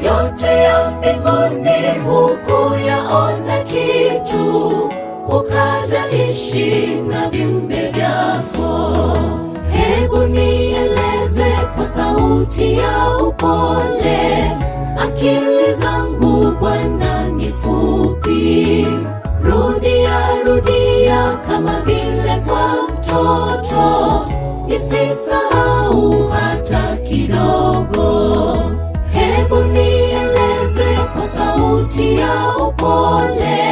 yote ya mbinguni hukuyaona kitu, ukaja ishi na viumbe vyako. Hebu nieleze kwa sauti ya upole, akili zangu Bwana ni fupi. Rudia, rudia kama vile kwa mtoto, nisisahau hata kidogo. Hebu nieleze kwa sauti ya upole,